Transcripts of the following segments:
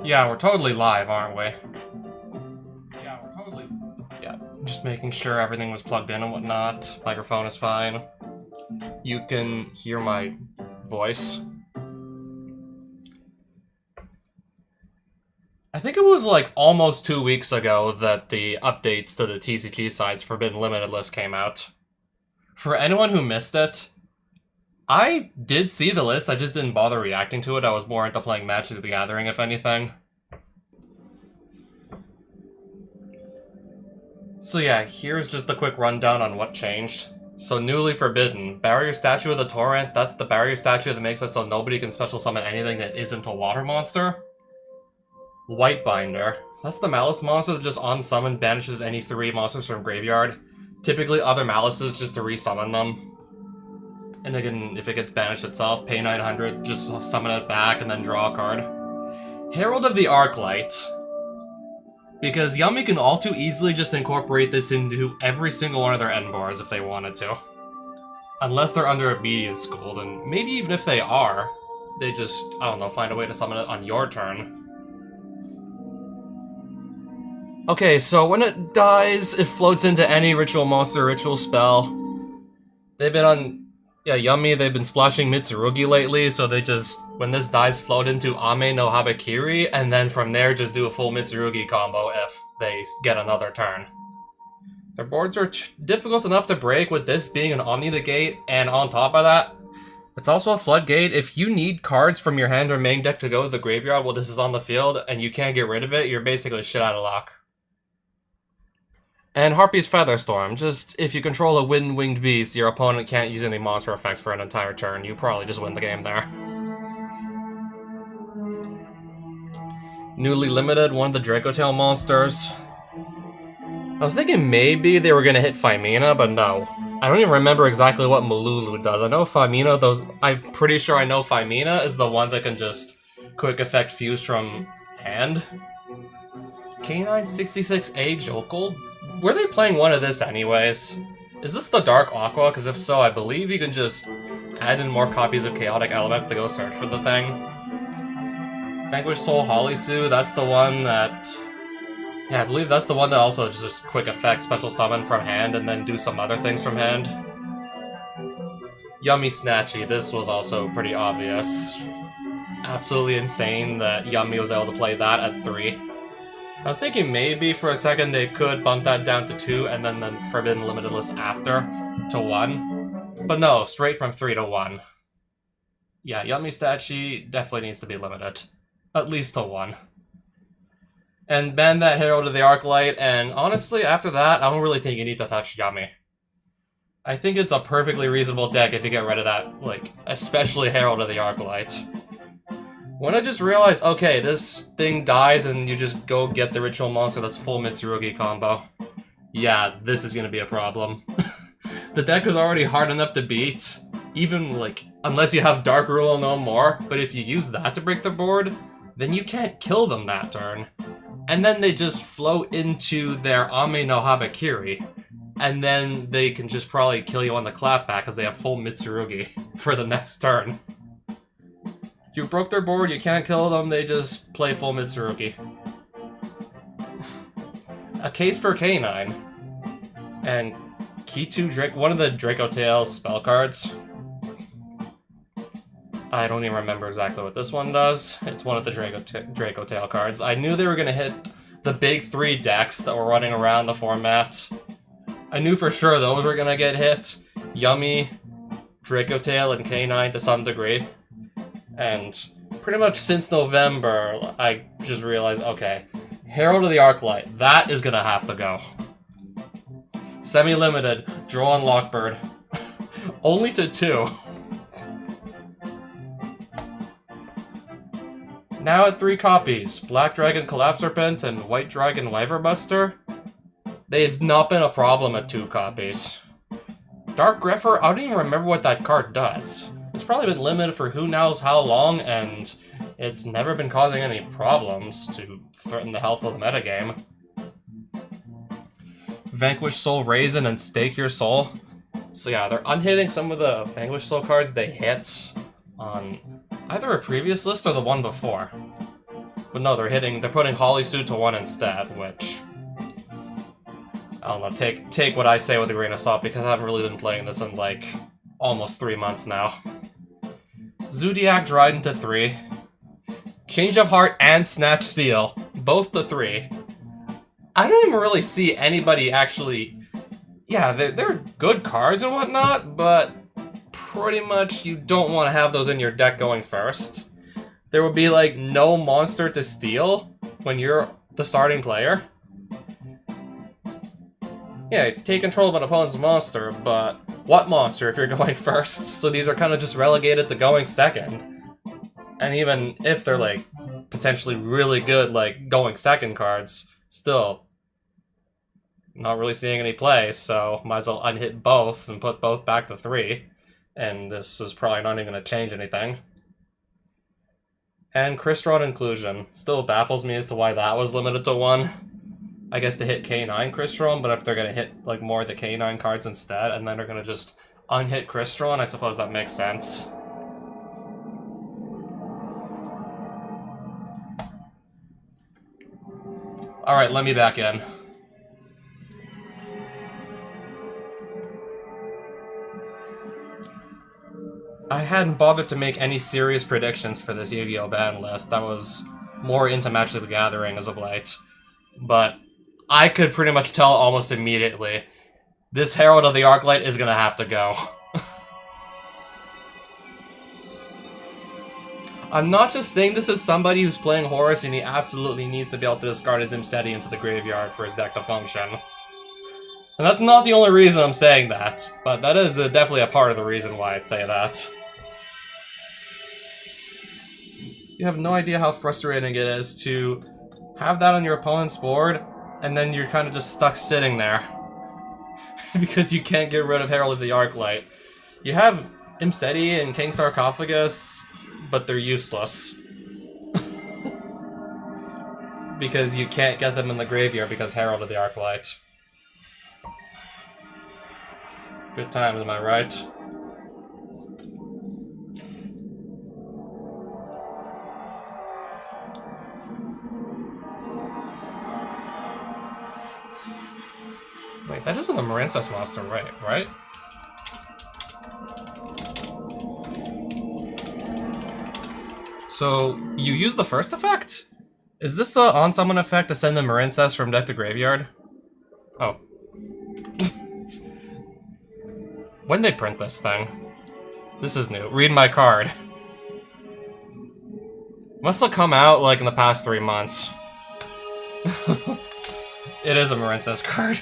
Yeah, we're totally live, aren't we? Yeah, just making sure everything was plugged in and whatnot. Microphone is fine. You can hear my voice. I think it was like almost 2 weeks ago that the updates to the TCG side's Forbidden Limited list came out. For anyone who missed it, I did see the list, I just didn't bother reacting to it. I was more into playing Magic the Gathering, if anything. So yeah, here's just a quick rundown on what changed. So newly forbidden, Barrier Statue of the Torrent, that's the barrier statue that makes it so nobody can special summon anything that isn't a water monster. White Binder, that's the Malice monster that just on summon banishes any 3 monsters from graveyard. Typically other Malices just to resummon them. And again, if it gets banished itself, pay 900, just summon it back and then draw a card. Herald of the Arclight. Because Yummy can all too easily just incorporate this into every single one of their end bars if they wanted to. Unless they're under Obedience School, and maybe even if they are, they just, I don't know, find a way to summon it on your turn. Okay, so when it dies, it floats into any ritual monster, ritual spell. They've been on... Yeah, Yummy, they've been splashing Mitsurugi lately, so they just, when this dies, float into Ame no Habakiri, and then from there just do a full Mitsurugi combo if they get another turn. Their boards are difficult enough to break, with this being an Omni the Gate, and on top of that, it's also a Floodgate. If you need cards from your hand or main deck to go to the graveyard while this is on the field, and you can't get rid of it, you're basically shit out of luck. And Harpy's Featherstorm, just if you control a wind-winged beast, your opponent can't use any monster effects for an entire turn. You probably just win the game there. Newly limited, one of the Dracotail monsters. I was thinking maybe they were gonna hit Phimina, but no. I don't even remember exactly what Malulu does. I know Phimina, I'm pretty sure I know Phimina is the one that can just quick effect fuse from hand. K966A Jokel? Were they playing one of this anyways? Is this the Dark Aqua? Because if so, I believe you can just add in more copies of Chaotic Elements to go search for the thing. Vanquished Soul Holisu, that's the one that... Yeah, I believe that's the one that also just quick effect special summon from hand and then do some other things from hand. Yummy Snatchy, this was also pretty obvious. Absolutely insane that Yummy was able to play that at 3. I was thinking maybe for a second they could bump that down to 2 and then the Forbidden Limited list after to 1. But no, straight from 3 to 1. Yeah, Yummy Statue definitely needs to be limited. At least to 1. And ban that Herald of the Arclight, and honestly, after that, I don't really think you need to touch Yummy. I think it's a perfectly reasonable deck if you get rid of that, like, especially Herald of the Arclight. When I just realized, okay, this thing dies and you just go get the ritual monster that's full Mitsurugi combo. Yeah, this is gonna be a problem. The deck is already hard enough to beat, even, like, unless you have Dark Rule no more, but if you use that to break the board, then you can't kill them that turn. And then they just float into their Ame no Habakiri, and then they can just probably kill you on the clapback because they have full Mitsurugi for the next turn. You broke their board, you can't kill them, they just play full Mitsurugi. A case for K9. And Key 2 Drake, one of the Dracotail spell cards. I don't even remember exactly what this one does. It's one of the Dracotail cards. I knew they were gonna hit the big 3 decks that were running around the format. I knew for sure those were gonna get hit. Yummy, Dracotail, and K9 to some degree. And pretty much since November, I just realized, okay, Herald of the Arclight, that is gonna have to go. Semi-limited, draw on Lockbird. Only to 2. Now at 3 copies, Black Dragon Collapse Serpent and White Dragon Wyverbuster. They've not been a problem at 2 copies. Dark Grepher, I don't even remember what that card does. It's probably been limited for who knows how long, and it's never been causing any problems to threaten the health of the metagame. Vanquish Soul Raisin and Stake Your Soul. So yeah, they're unhitting some of the Vanquish Soul cards they hit on either a previous list or the one before. But no, they're putting Holly Suit to 1 instead, which... I don't know, take what I say with a grain of salt, because I haven't really been playing this in, like, almost 3 months now. Zodiac Dryden to 3. Change of Heart and Snatch Steel. Both to 3. I don't even really see anybody actually... Yeah, they're good cards and whatnot, but pretty much you don't want to have those in your deck going first. There would be, like, no monster to steal when you're the starting player. Yeah, take control of an opponent's monster, but what monster if you're going first? So these are kind of just relegated to going second. And even if they're, like, potentially really good, like, going second cards, still not really seeing any play, so might as well unhit both and put both back to 3. And this is probably not even going to change anything. And Crystron Inclusion. Still baffles me as to why that was limited to 1. I guess to hit K9 Crystron, but if they're going to hit like more of the K9 cards instead, and then they're going to just unhit Crystron, I suppose that makes sense. Alright, let me back in. I hadn't bothered to make any serious predictions for this Yu-Gi-Oh! Ban list. I was more into Magic the Gathering as of late. But I could pretty much tell almost immediately, this Herald of the Arclight is gonna have to go. I'm not just saying this as somebody who's playing Horus and he absolutely needs to be able to discard his Imseti into the graveyard for his deck to function. And that's not the only reason I'm saying that, but that is definitely a part of the reason why I'd say that. You have no idea how frustrating it is to have that on your opponent's board, and then you're kind of just stuck sitting there. Because you can't get rid of Herald of the Arclight. You have Imseti and King Sarcophagus, but they're useless. Because you can't get them in the graveyard because Herald of the Arclight. Good times, am I right? Wait, that isn't a Marincess monster, right? So, you use the first effect? Is this the on-summon effect to send the Marincess from deck to graveyard? Oh. When they print this thing? This is new. Read my card. Must have come out, like, in the past 3 months. It is a Marincess card.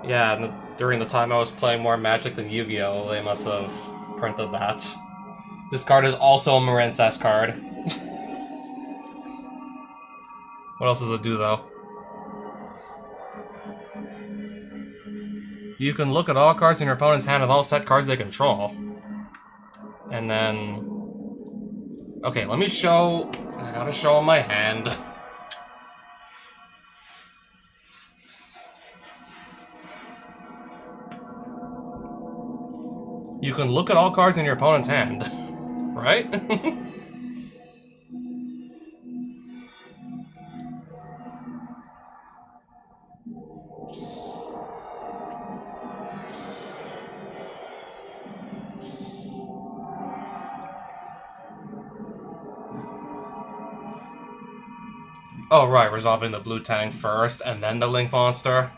Yeah, during the time I was playing more Magic than Yu-Gi-Oh, they must have printed that. This card is also a Marincess card. What else does it do, though? You can look at all cards in your opponent's hand and all set cards they control. And then... Okay, let me show... I gotta show my hand. You can look at all cards in your opponent's hand, right? Oh, right, resolving the blue tank first, and then the Link monster.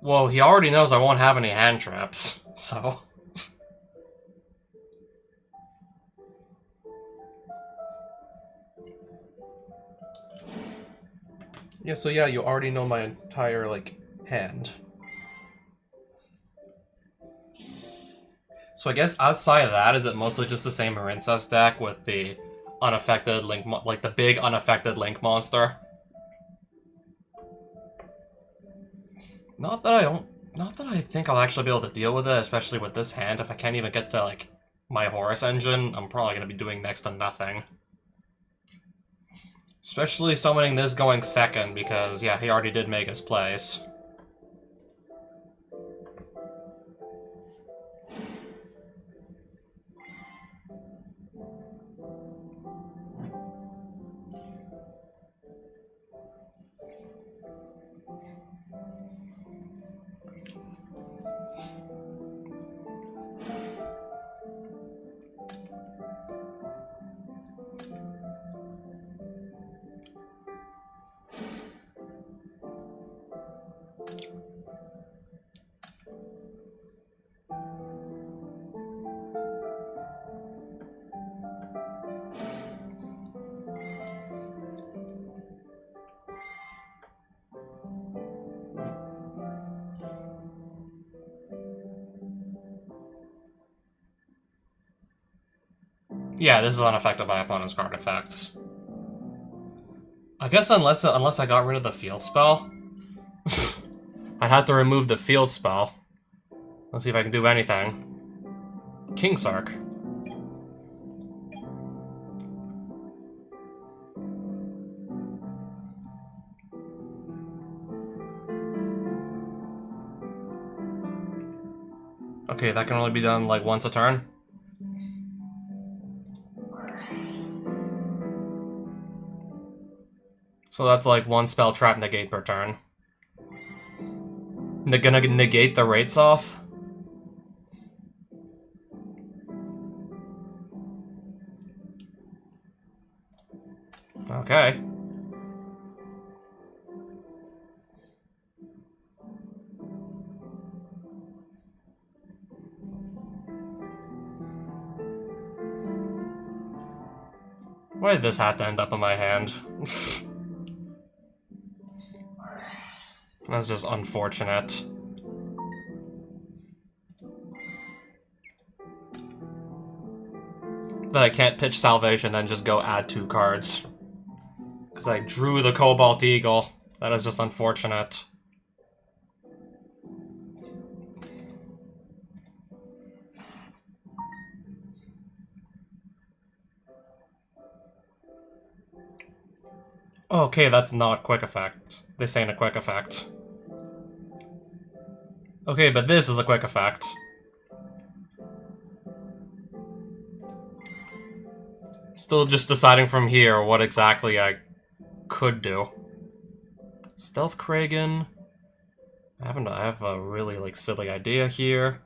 Well, he already knows I won't have any hand traps, so... Yeah, so yeah, you already know my entire, like, hand. So I guess outside of that, is it mostly just the same Marincess deck with the unaffected Link, like the big unaffected Link monster? Not that I think I'll actually be able to deal with it, especially with this hand. If I can't even get to, like, my Horus engine, I'm probably going to be doing next to nothing. Especially summoning this going second, because, yeah, he already did make his plays. Yeah, this is unaffected by opponent's card effects. I guess unless I got rid of the field spell, I'd have to remove the field spell. Let's see if I can do anything. King Sark. Okay, that can only be done like once a turn. So that's like one spell trap negate per turn. They're gonna negate the rates off. Okay. Why did this have to end up in my hand? That's just unfortunate. That I can't pitch Salvation then just go add 2 cards. Because I drew the Cobalt Eagle. That is just unfortunate. Okay, that's not quick effect. This ain't a quick effect. Okay, but this is a quick effect. Still just deciding from here what exactly I could do. Stealth Kragan. I have a really, like, silly idea here.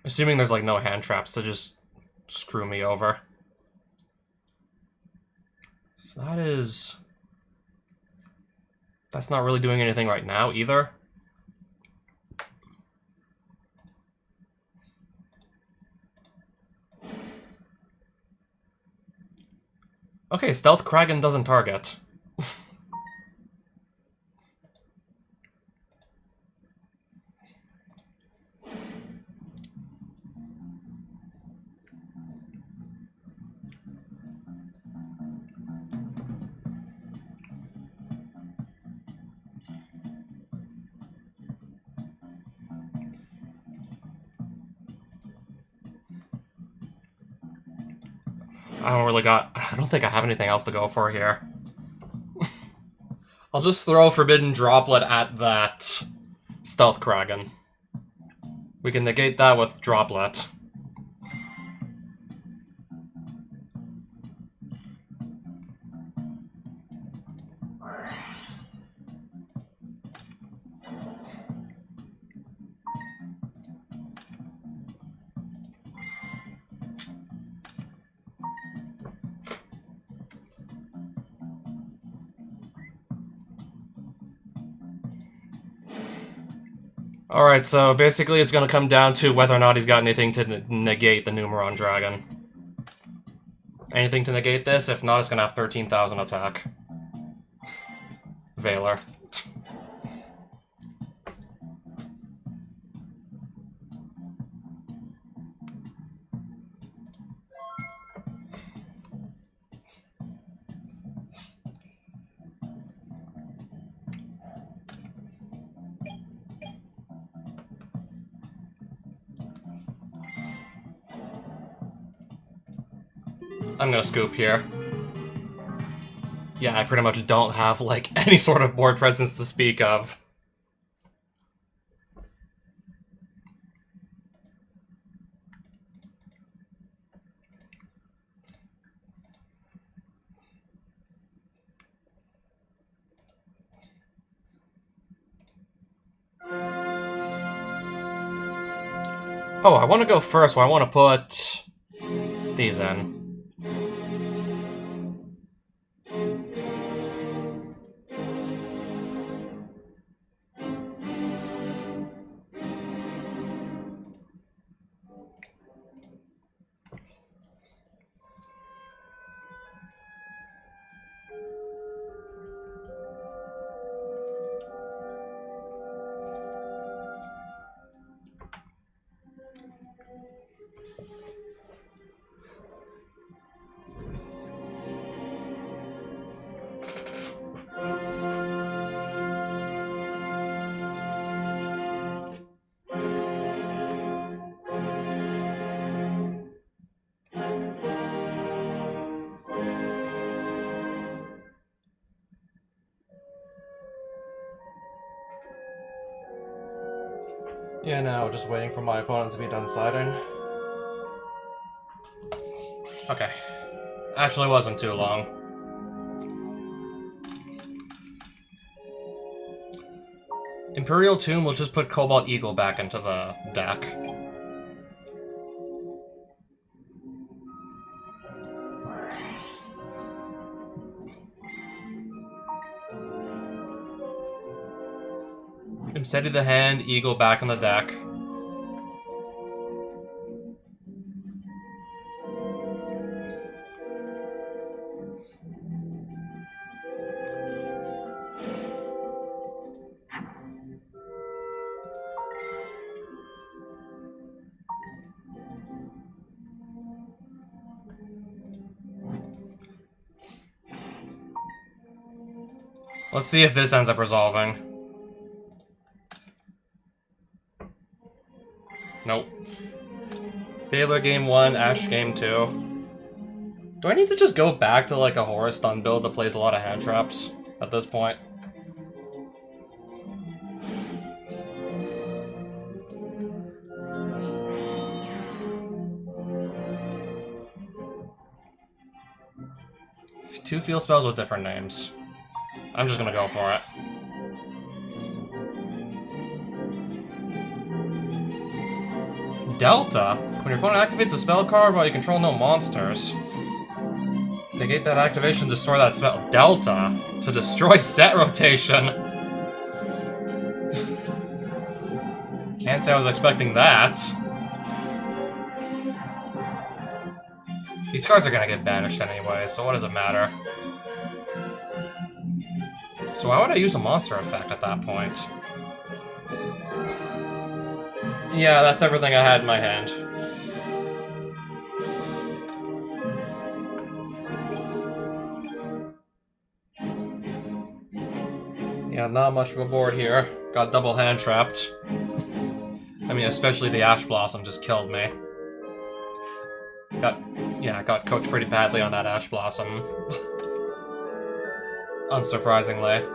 Assuming there's, like, no hand traps to just screw me over. So that is... That's not really doing anything right now, either. Okay, Stealth Kragan doesn't target. I don't think I have anything else to go for here. I'll just throw Forbidden Droplet at that Stealth Kraken. We can negate that with Droplet. Alright, so basically it's gonna come down to whether or not he's got anything to negate the Numeron Dragon. Anything to negate this? If not, it's gonna have 13,000 attack. Valor. I'm gonna scoop here. Yeah, I pretty much don't have, like, any sort of board presence to speak of. Oh, I want to go first, so I want to put these in. Yeah, now just waiting for my opponent to be done siding. Okay. Actually wasn't too long. Imperial Tomb will just put Cobalt Eagle back into the deck. Steady the hand, Eagle back in the deck. Let's see if this ends up resolving. Nope. Valor game 1, Ash game 2. Do I need to just go back to like a Horus stun build that plays a lot of hand traps at this point? Two field spells with different names. I'm just gonna go for it. Delta? When your opponent activates a spell card while you control no monsters. Negate that activation, destroy that spell. Delta? To destroy set rotation? Can't say I was expecting that. These cards are gonna get banished anyway, so what does it matter? So why would I use a monster effect at that point? Yeah, that's everything I had in my hand. Yeah, not much of a board here. Got double hand trapped. I mean, especially the Ash Blossom just killed me. Got Yeah, got cooked pretty badly on that Ash Blossom. Unsurprisingly.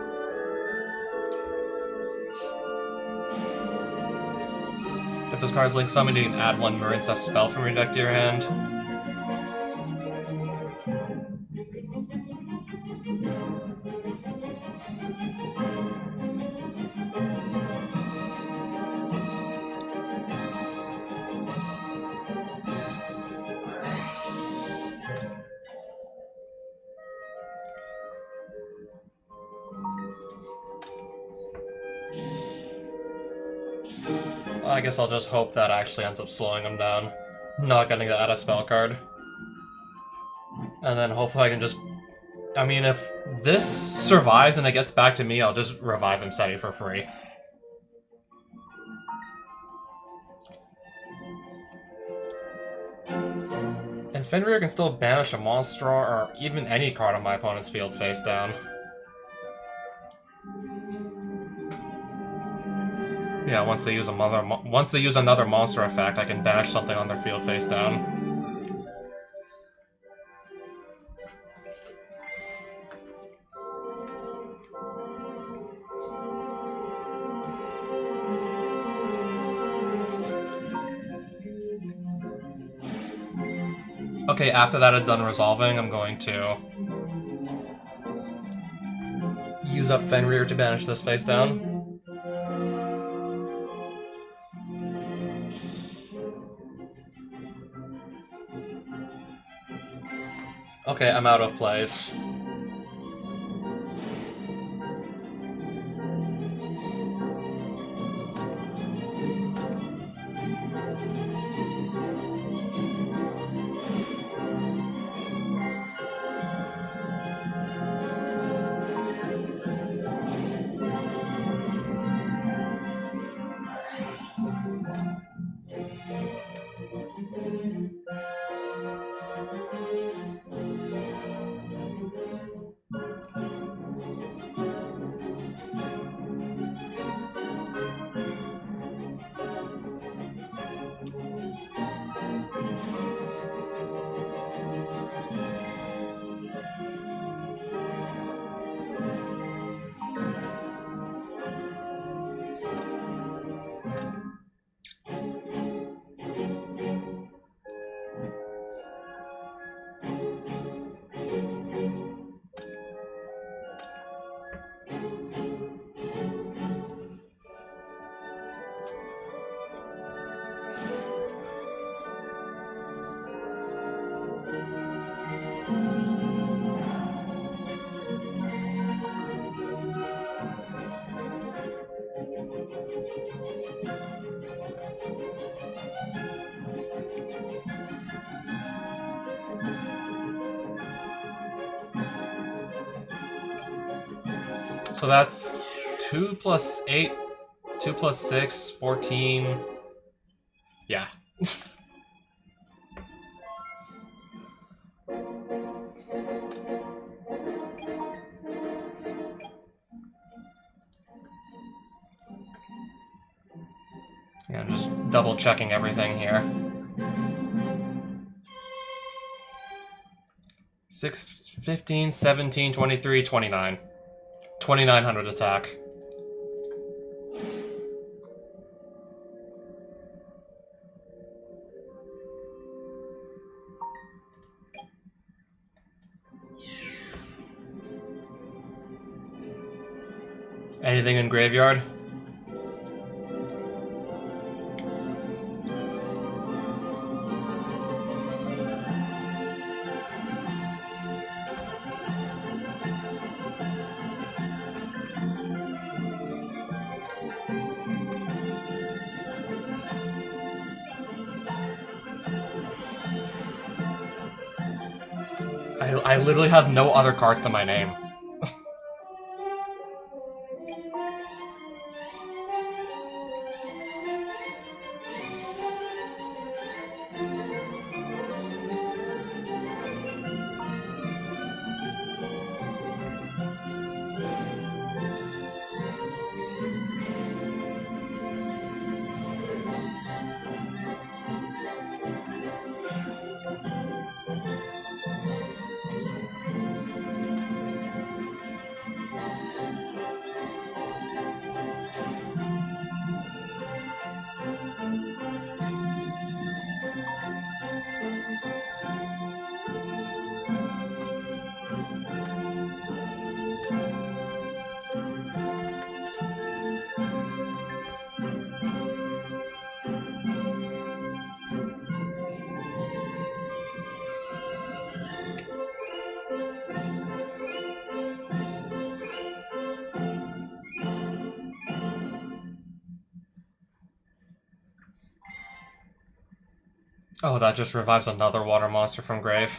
If this card's Link Summon, you can add one Marincef spell from your deck to your hand. I guess I'll just hope that actually ends up slowing him down. Not getting that out of spell card. And then hopefully I can just... I mean, if this survives and it gets back to me, I'll just revive him Seti for free. And Fenrir can still banish a monster or even any card on my opponent's field face down. Yeah, once they use another monster effect, I can banish something on their field face down. Okay, after that is done resolving, I'm going to use up Fenrir to banish this face down. Okay, I'm out of plays. So that's 2 plus 8, 2 plus 6, 14. Yeah. Yeah, I'm just double checking everything here. 6, 15, 17, 23, 29. 2,900 attack. Anything in graveyard? I literally have no other cards to my name. Oh, that just revives another water monster from grave.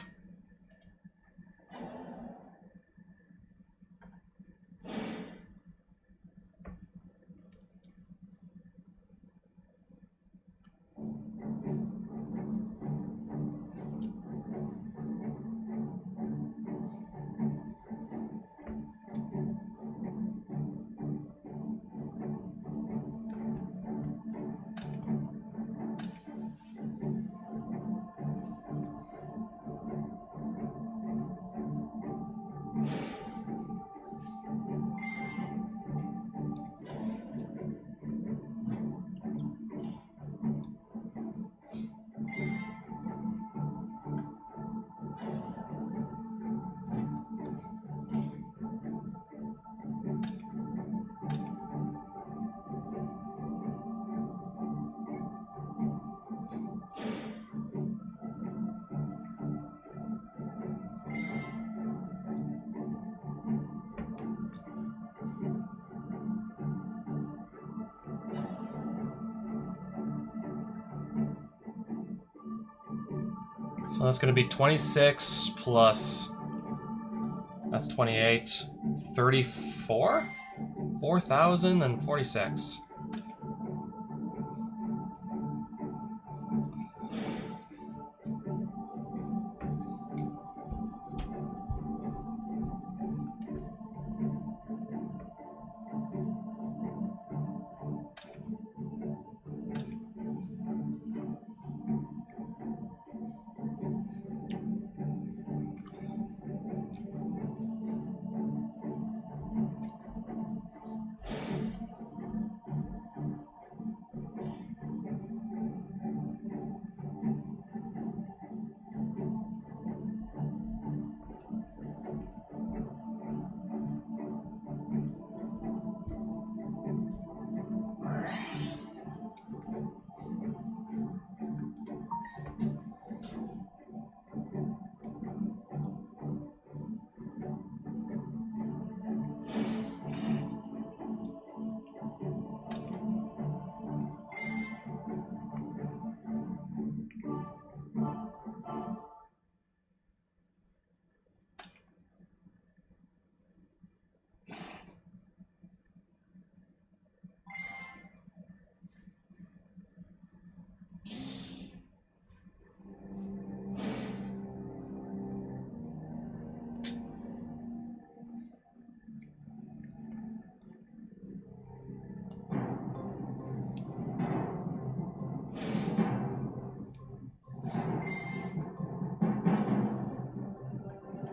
So that's going to be 26 plus... That's 28. 34? 4,046.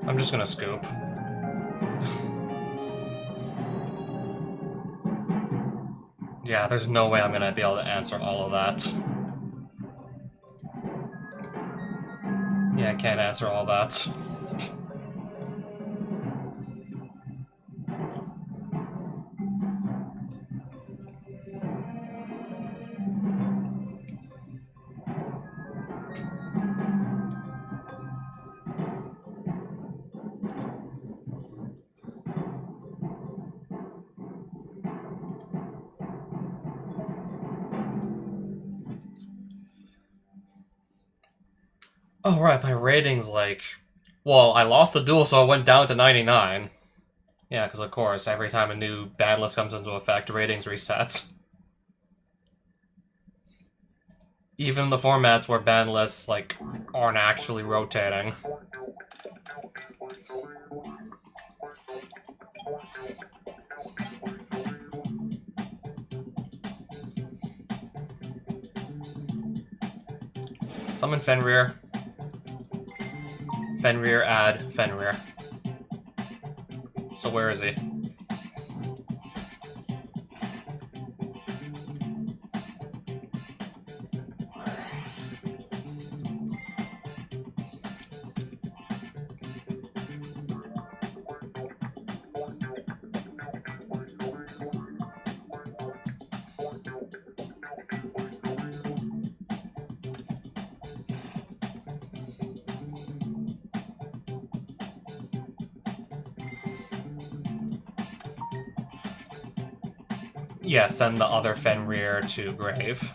I'm just gonna scoop. Yeah, there's no way I'm gonna be able to answer all of that. Yeah, I can't answer all that. Oh, right, my rating's like... Well, I lost the duel, so I went down to 99. Yeah, because of course, every time a new ban list comes into effect, ratings reset. Even the formats where ban lists, like, aren't actually rotating. Summon Fenrir. Fenrir, add Fenrir. So where is he? Yeah, send the other Fenrir to grave.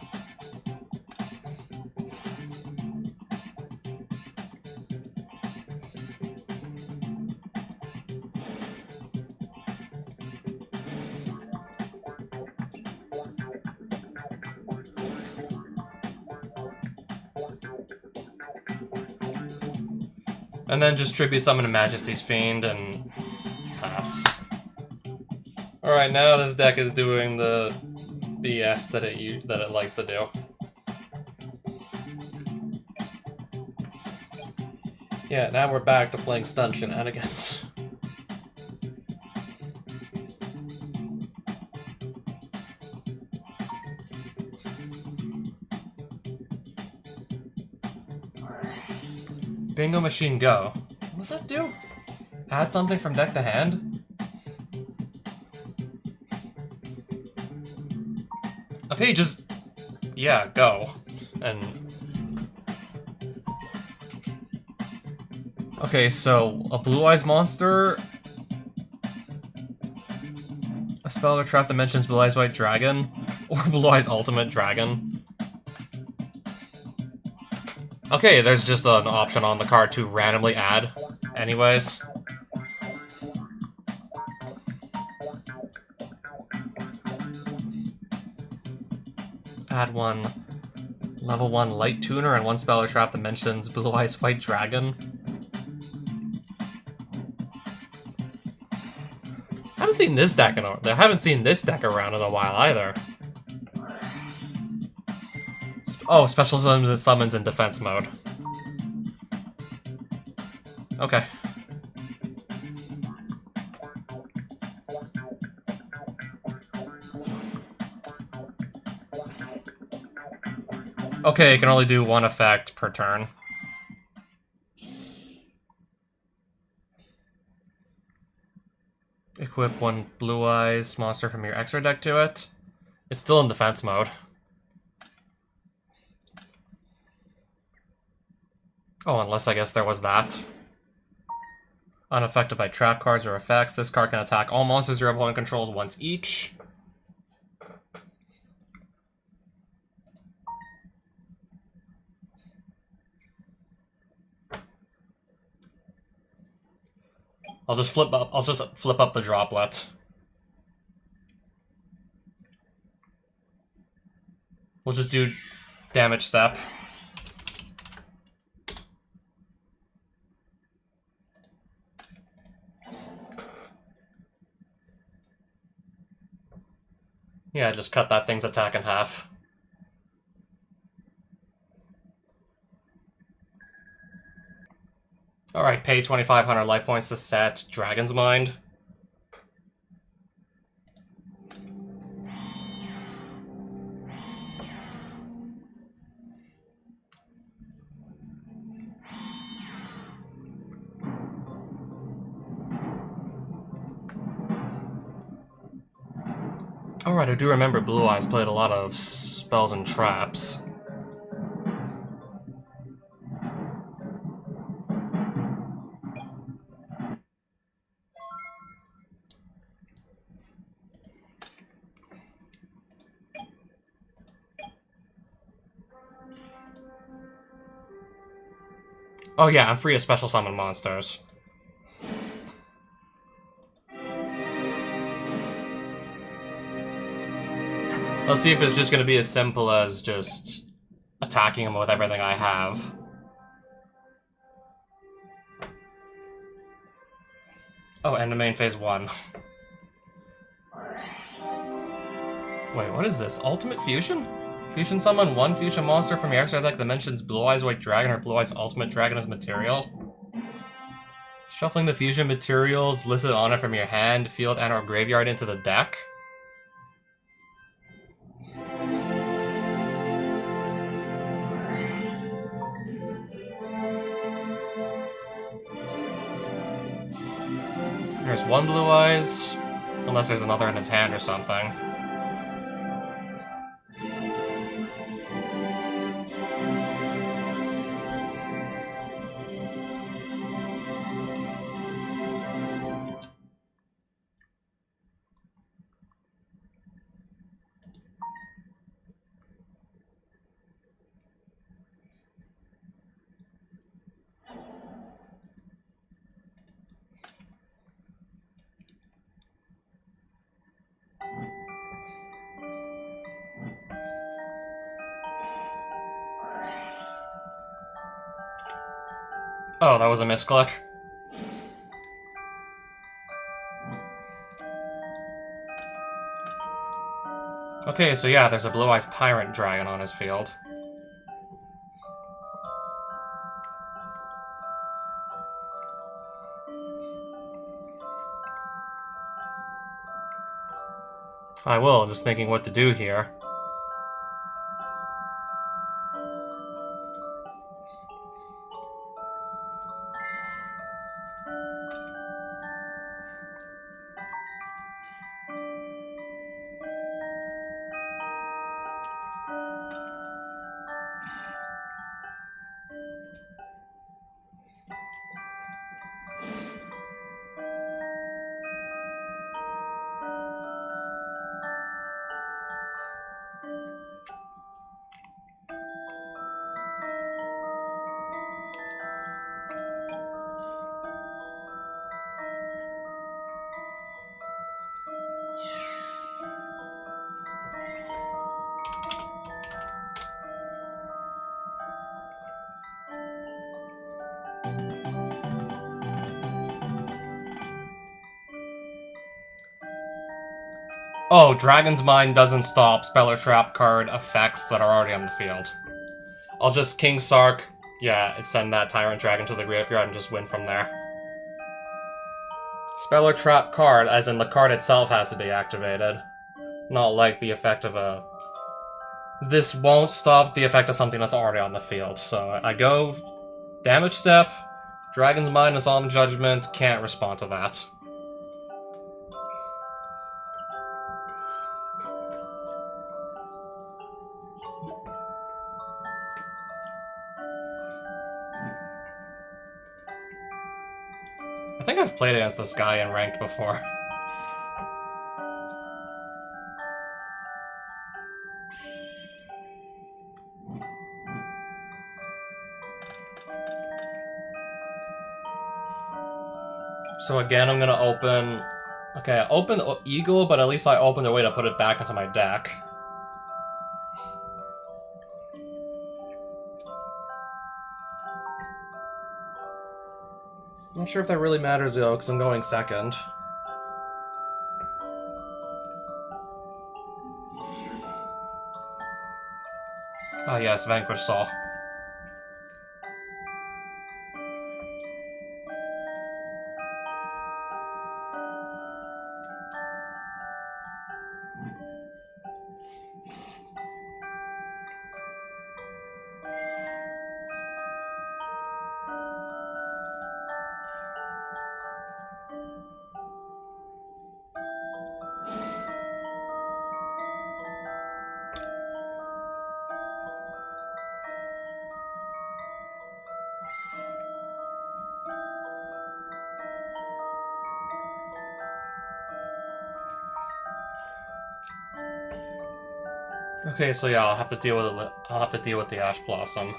And then just tribute summon a Majesty's Fiend and pass. Alright, now this deck is doing the BS that it likes to do. Yeah, now we're back to playing stun shenanigans. Bingo machine go. What does that do? Add something from deck to hand? Okay, just... yeah, go. And... okay, so a Blue Eyes monster... a spell or trap that mentions Blue Eyes White Dragon? Or Blue Eyes Ultimate Dragon? Okay, there's just an option on the card to randomly add, anyways. Add one level 1 Light Tuner and one spell or trap that mentions Blue Eyes White Dragon. I haven't seen this deck around in a while either. Oh, special summons in defense mode. Okay. Okay, it can only do one effect per turn. Equip one Blue Eyes monster from your extra deck to it. It's still in defense mode. Oh, unless I guess there was that. Unaffected by trap cards or effects, this card can attack all monsters your opponent controls once each. I'll just flip up the droplet. We'll just do damage step. Yeah, just cut that thing's attack in half. Alright, pay 2,500 life points to set Dragon's Mind. Alright, I do remember Blue Eyes played a lot of spells and traps. Oh yeah, I'm free to special summon monsters. Let's see if it's just going to be as simple as just attacking him with everything I have. Oh, end of main phase 1. Wait, what is this? Ultimate Fusion? Fusion summon one fusion monster from your extra deck that mentions Blue Eyes White Dragon or Blue Eyes Ultimate Dragon as material. Shuffling the fusion materials listed on it from your hand, field, and or graveyard into the deck. There's one Blue Eyes, unless there's another in his hand or something. Oh, that was a misclick. Okay, so yeah, there's a Blue Eyes Tyrant Dragon on his field. I will, I'm just thinking what to do here. Oh, Dragon's Mind doesn't stop Spell or Trap card effects that are already on the field. I'll just King Sark, yeah, and send that Tyrant Dragon to the graveyard and just win from there. Spell or Trap card, as in the card itself has to be activated. Not like the effect of a... This won't stop the effect of something that's already on the field, so I go... Damage Step, Dragon's Mind and Solemn Judgment, can't respond to that. I think I've played against this guy in ranked before. So again, I'm gonna open... Okay, I opened Eagle, but at least I opened a way to put it back into my deck. Not sure if that really matters though, because I'm going second. Ah yes, Vanquish Saw. Okay, so yeah, I'll have to deal with the Ash Blossom.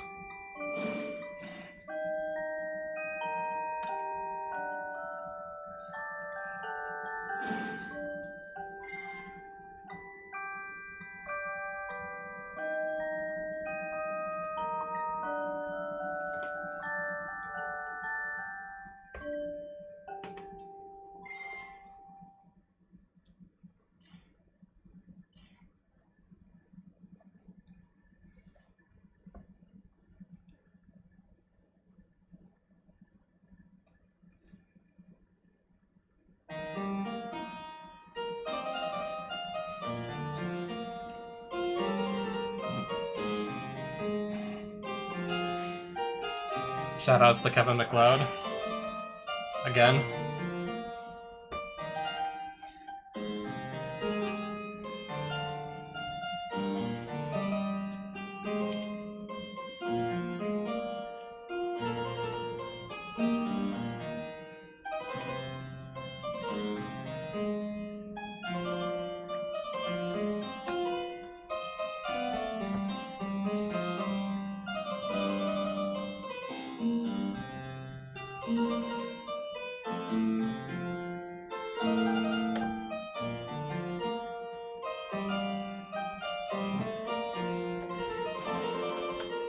Shoutouts to Kevin McLeod. Again.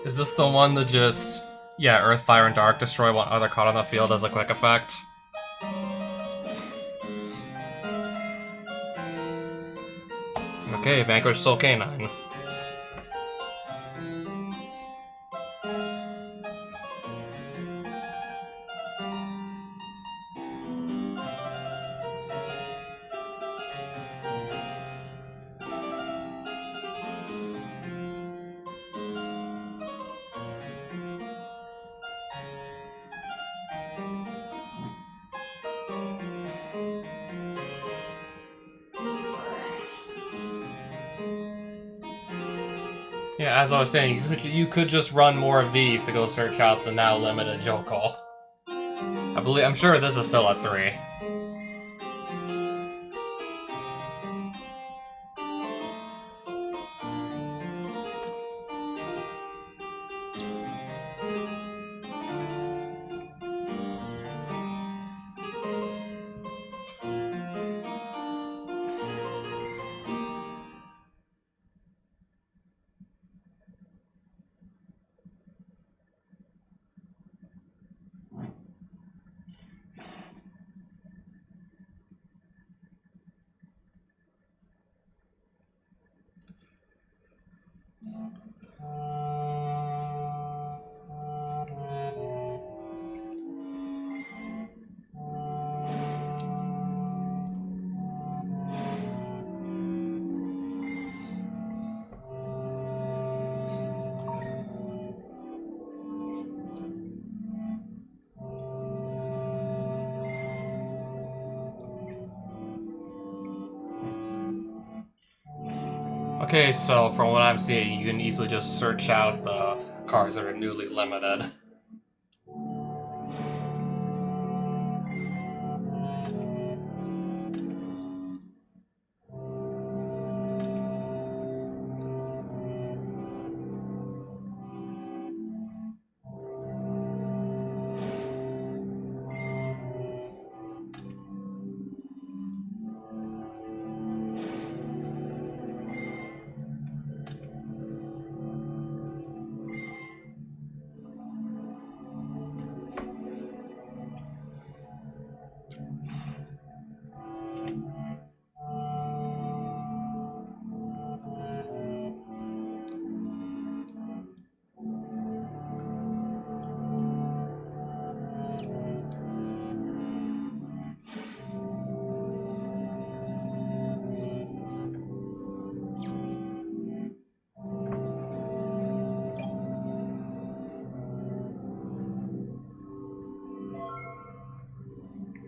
Is this the one that just Yeah, Earth, Fire, and Dark destroy one other card on the field as a quick effect. Okay, Vanquish Soul Canine. Yeah, as I was saying, you could just run more of these to go search out the now limited Yugioh. I'm sure this is still at 3. Okay, so from what I'm seeing, you can easily just search out the cards that are newly limited.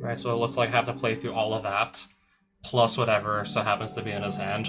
Right, so it looks like I have to play through all of that, plus whatever so happens to be in his hand.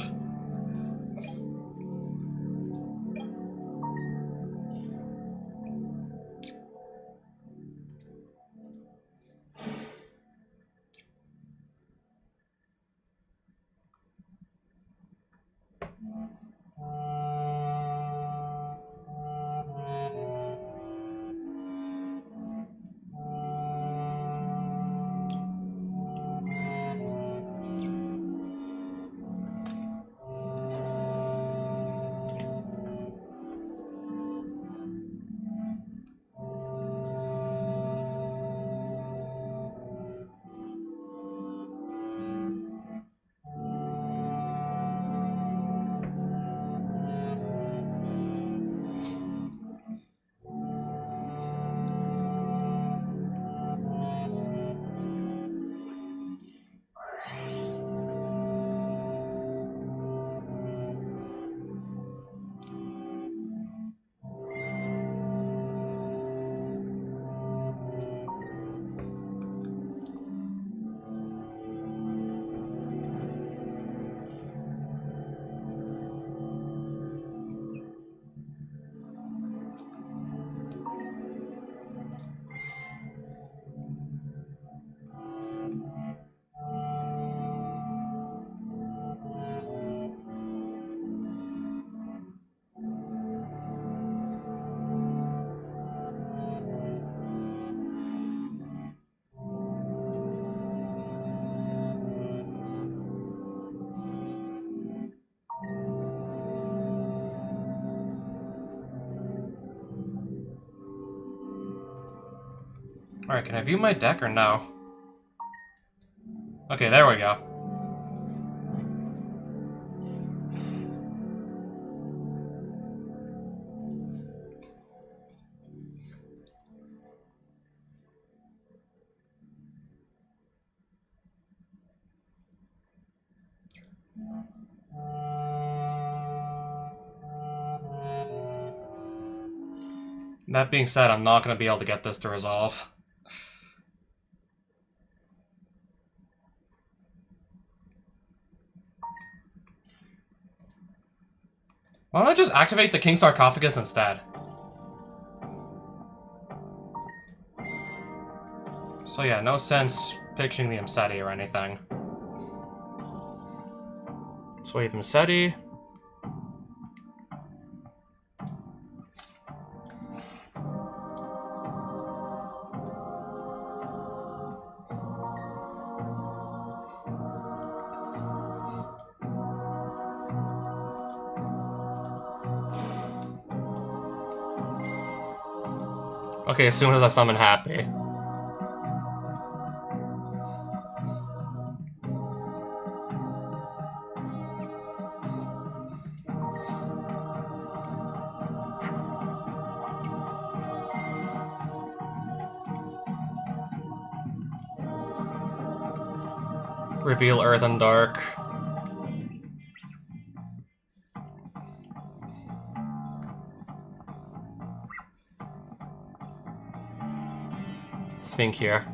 Alright, can I view my deck or no? Okay, there we go. That being said, I'm not going to be able to get this to resolve. Why don't I just activate the King Sarcophagus instead? So yeah, no sense pitching the Imseti or anything. Swave Imseti. Okay, as soon as I summon Happy. Reveal Earth and Dark. Think here.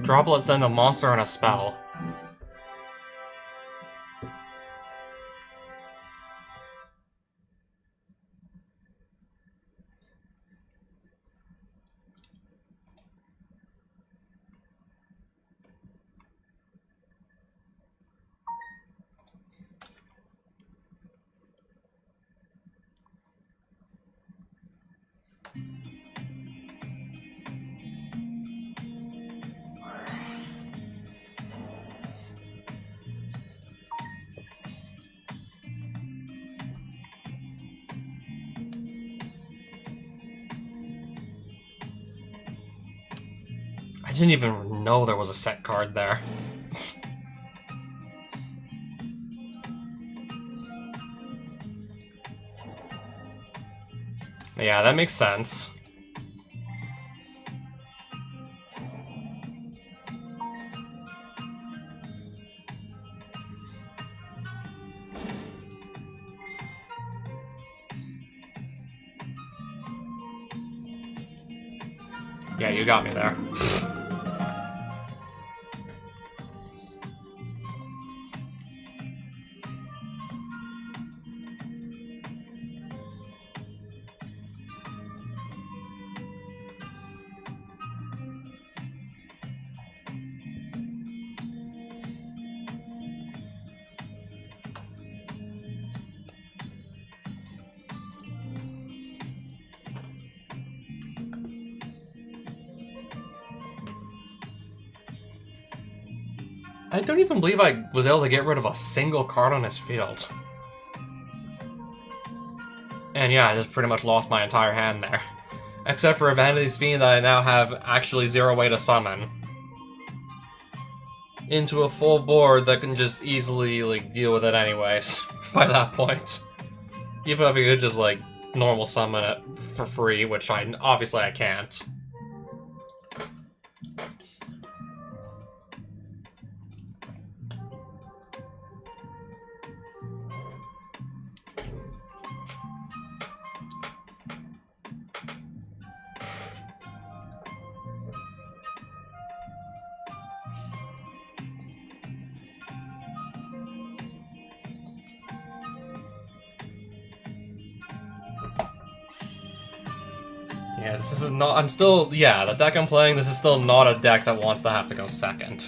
Droplet send a monster and a spell. I didn't even know there was a set card there. Yeah, that makes sense. Yeah, you got me there. I don't even believe I was able to get rid of a single card on his field. And yeah, I just pretty much lost my entire hand there. Except for a Vanity's Fiend that I now have actually 0 way to summon. Into a full board that can just easily, like, deal with it anyways, by that point. Even if I could just, like, normal summon it for free, which obviously I can't. Yeah, this is not... I'm still... Yeah, the deck I'm playing, this is still not a deck that wants to have to go second.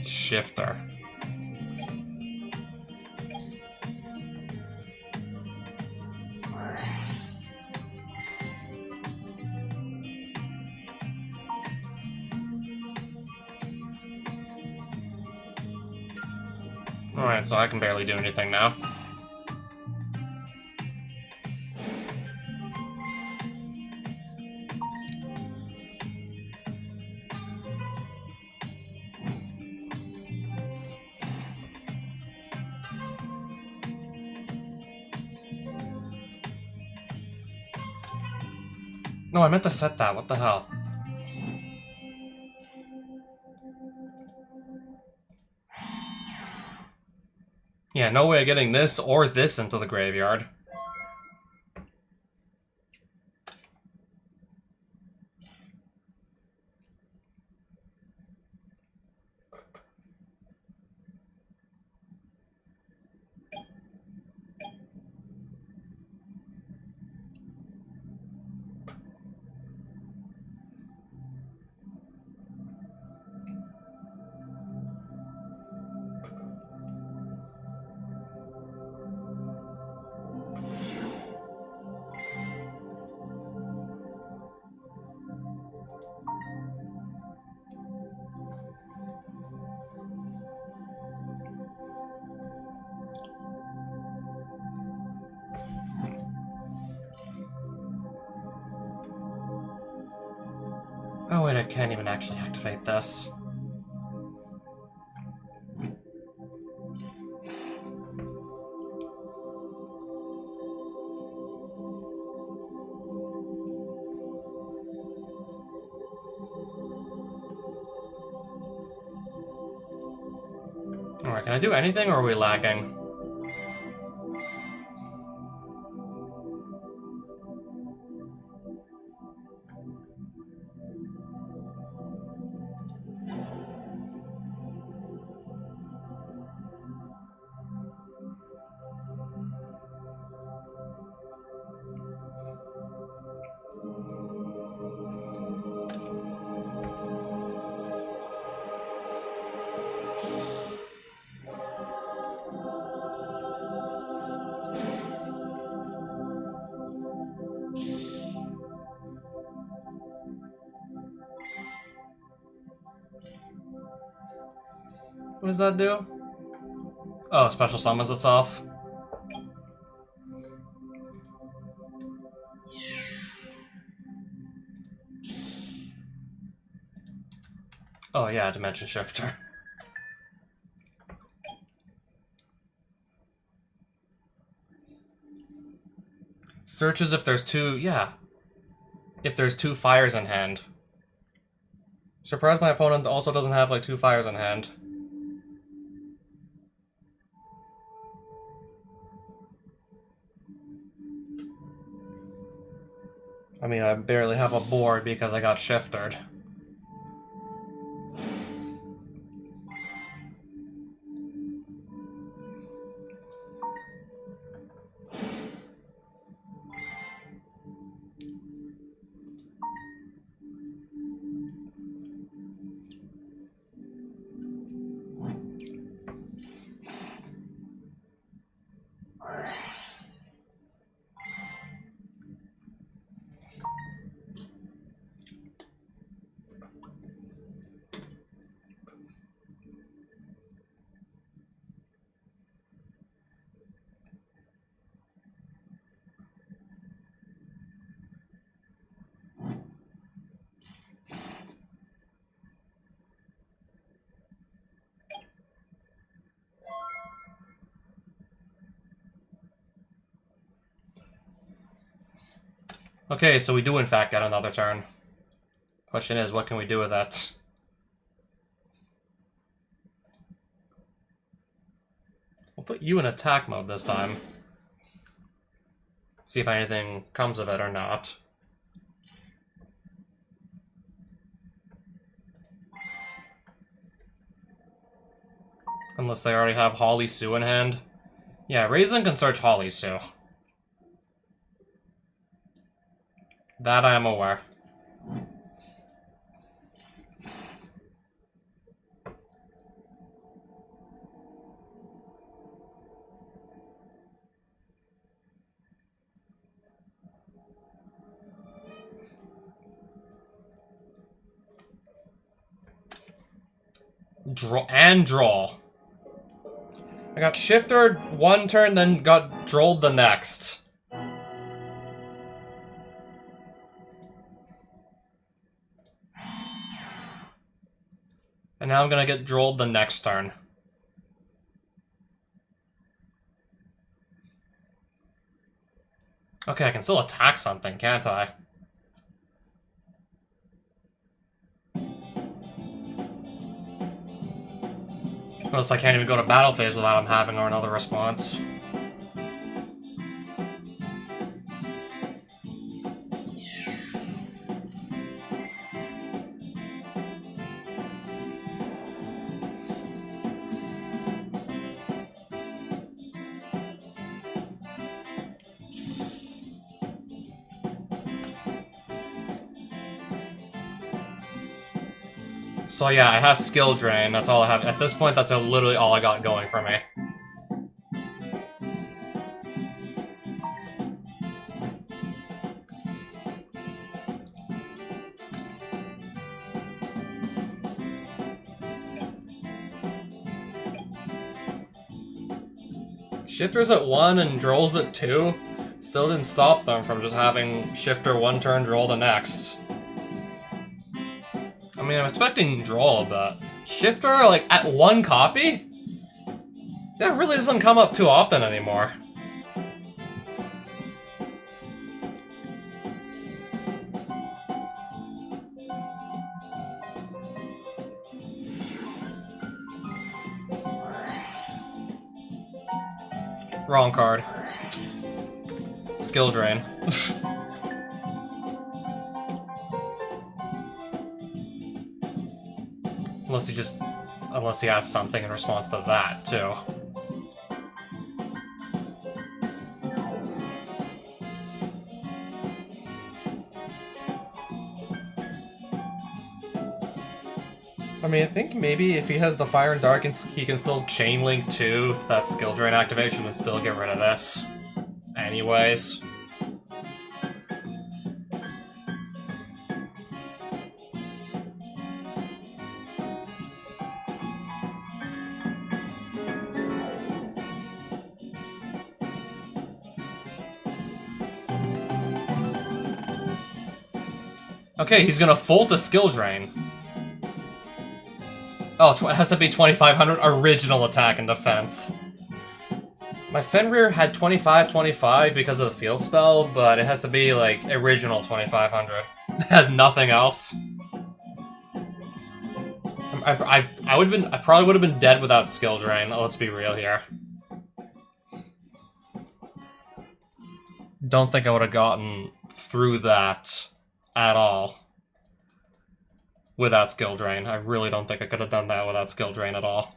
Shifter. Alright, so I can barely do anything now. No, I meant to set that. What the hell? Yeah, no way of getting this or this into the graveyard. Oh wait, I can't even actually activate this. Alright, can I do anything or are we lagging? What does that do? Oh, special summons itself. Oh yeah, Dimension Shifter. Searches if there's two... yeah. If there's two fires in hand. Surprised my opponent also doesn't have, like, two fires in hand. I mean, I barely have a board because I got shiftered. Okay, so we do in fact get another turn. Question is, what can we do with that? We'll put you in attack mode this time. See if anything comes of it or not. Unless they already have Holly Sue in hand. Yeah, Raisin can search Holly's too. That I am aware. Draw. I got shifted one turn, then got drolled the next. And now I'm gonna get drolled the next turn. Okay, I can still attack something, can't I? Unless I can't even go to battle phase without him having another response. So yeah, I have skill drain, that's all I have. At this point, that's literally all I got going for me. Shifters at 1 and drolls at 2 still didn't stop them from just having Shifter 1 turn, droll the next. I mean, I'm expecting droll, but Shifter, like, at 1 copy? That really doesn't come up too often anymore. Wrong card. Skill drain. Unless he has something in response to that, too. I mean, I think maybe if he has the Fire and Dark, he can still Chain Link 2 to that skill drain activation and still get rid of this. Anyways. Okay, he's gonna Fold a skill drain. Oh, it has to be 2500 original attack and defense. My Fenrir had 25-25 because of the field spell, but it has to be, like, original 2500. It had nothing else. I probably would have been dead without skill drain, let's be real here. Don't think I would have gotten through that at all without skill drain. I really don't think I could have done that without skill drain at all.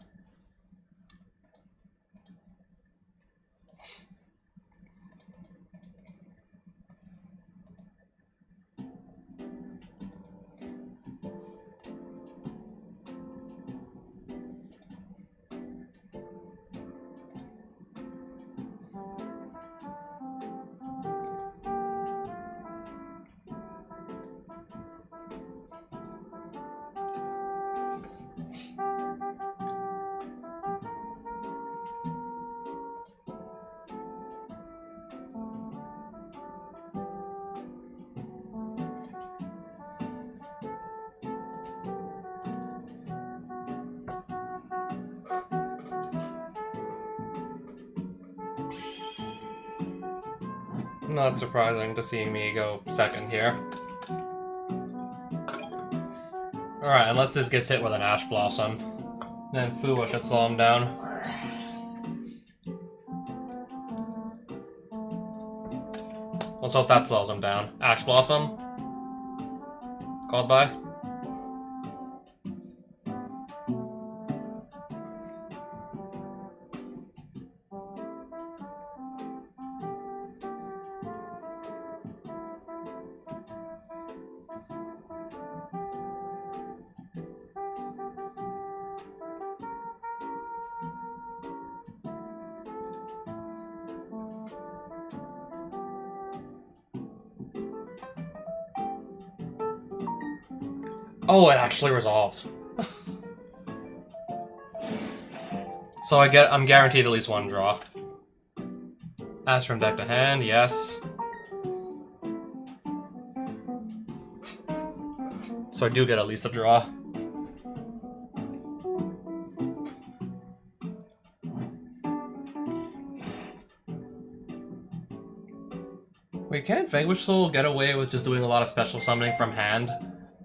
Not surprising to see me go second here. Alright, unless this gets hit with an Ash Blossom. Then Fuwa should slow him down. Let's hope that slows him down. Ash Blossom? Called by? Oh, it actually resolved. So I'm guaranteed at least one draw. Ask from deck to hand, yes. So I do get at least a draw. Wait, can't Vanquish Soul get away with just doing a lot of special summoning from hand?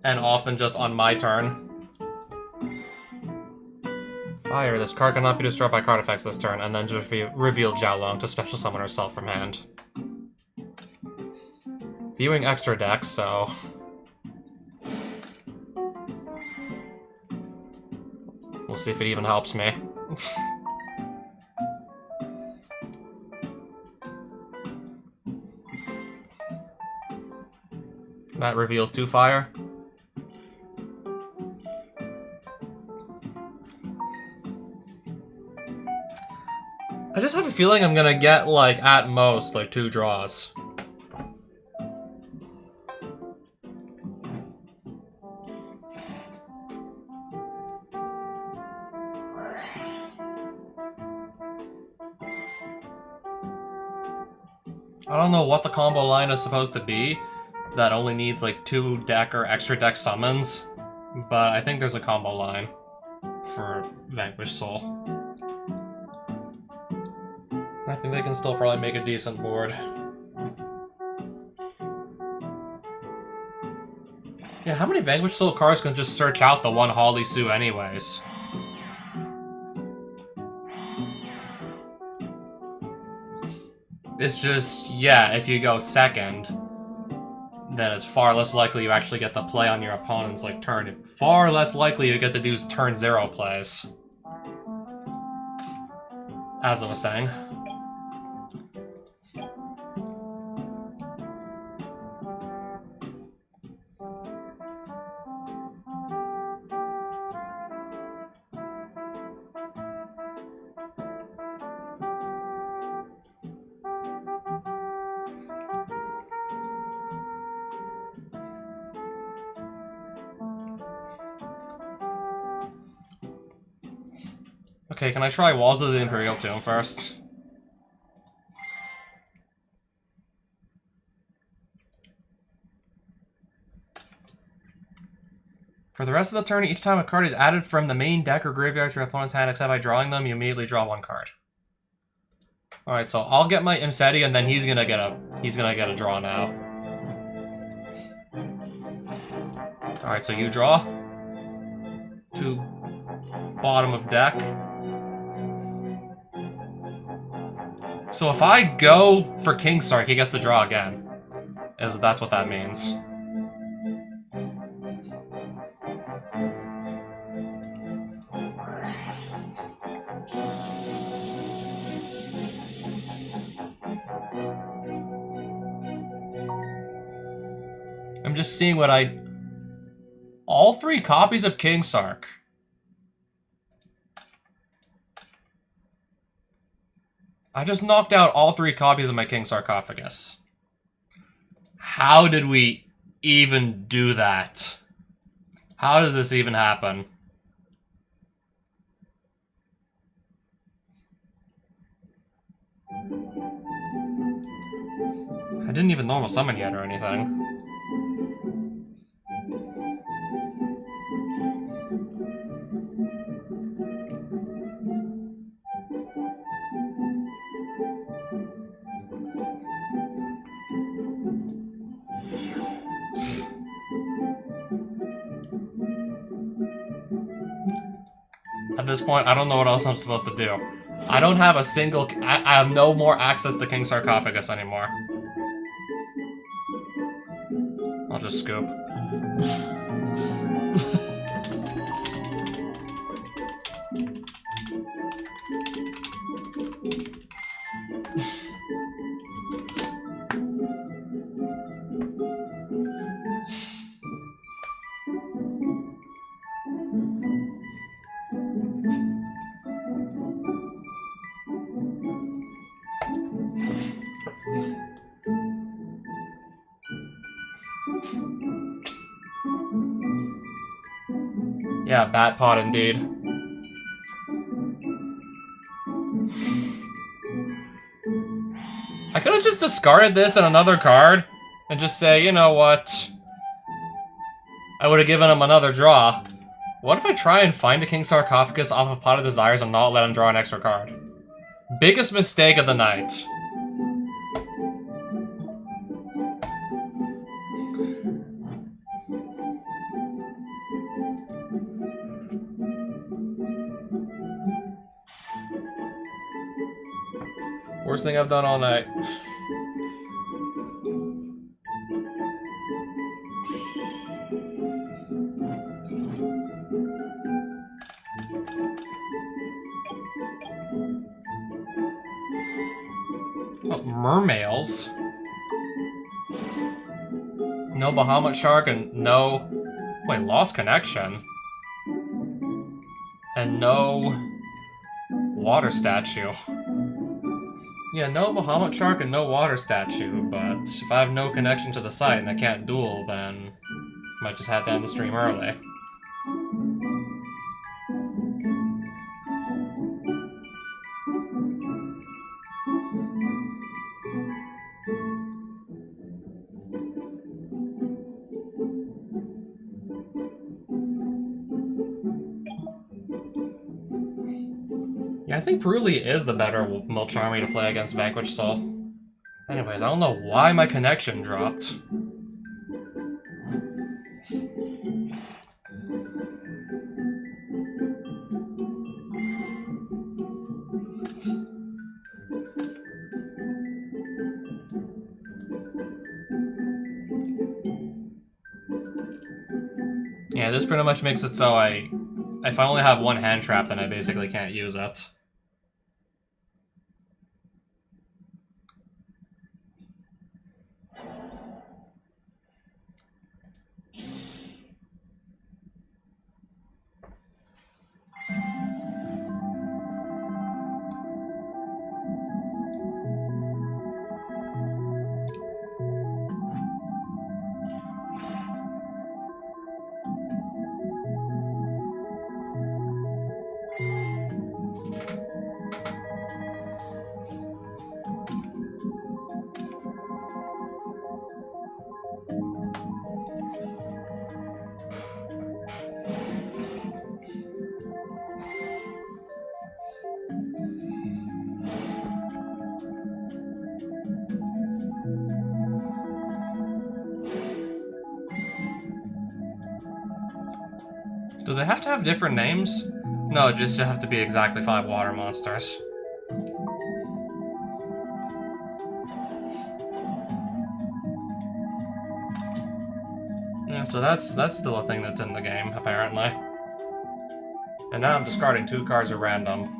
And often just on my turn? Fire, this card cannot be destroyed by card effects this turn, and then just reveal Jiaolong to special summon herself from hand. Viewing extra decks, so... we'll see if it even helps me. That reveals 2 fire. I just have a feeling I'm gonna get, like, at most, like, 2 draws. I don't know what the combo line is supposed to be that only needs, like, 2 deck or extra deck summons, but I think there's a combo line for Vanquish Soul. I think they can still probably make a decent board. Yeah, how many Vanquish Soul cards can just search out the one Holly Sue anyways? It's just, yeah, if you go second, then it's far less likely you actually get to play on your opponent's, like, turn. Far less likely you get to do turn 0 plays. As I was saying. Okay, can I try Walls of the Imperial Tomb first? For the rest of the turn, each time a card is added from the main deck or graveyard to your opponent's hand, except by drawing them, you immediately draw 1 card. Alright, so I'll get my Imseti, and then he's gonna get a draw now. Alright, so you draw. To bottom of deck. So if I go for King Sark, he gets to draw again. That's what that means. I'm just seeing what all 3 copies of King Sark. I just knocked out all 3 copies of my King Sarcophagus. How did we even do that? How does this even happen? I didn't even normal summon yet or anything. At this point, I don't know what else I'm supposed to do. I don't have a single... I have no more access to King Sarcophagus anymore. I'll just scoop. Yeah, bat pot indeed. I could have just discarded this and another card and just say, you know what? I would have given him another draw. What if I try and find a King Sarcophagus off of Pot of Desires and not let him draw an extra card? Biggest mistake of the night. Worst thing I've done all night. Oh, mermails? No Bahamut Shark and no... Wait, Lost Connection? And no... Water Statue. Yeah, no Bahamut Shark and no Water Statue, but if I have no connection to the site and I can't duel, then I might just have to end the stream early. Yeah, I think Bruli is the better Mulcharmy to play against Vanquished Soul. Anyways, I don't know why my connection dropped. Yeah, this pretty much makes it so if I only have one hand trap, then I basically can't use it. Do they have to have different names? No, just have to be exactly 5 water monsters. Yeah, so that's still a thing that's in the game, apparently. And now I'm discarding 2 cards at random.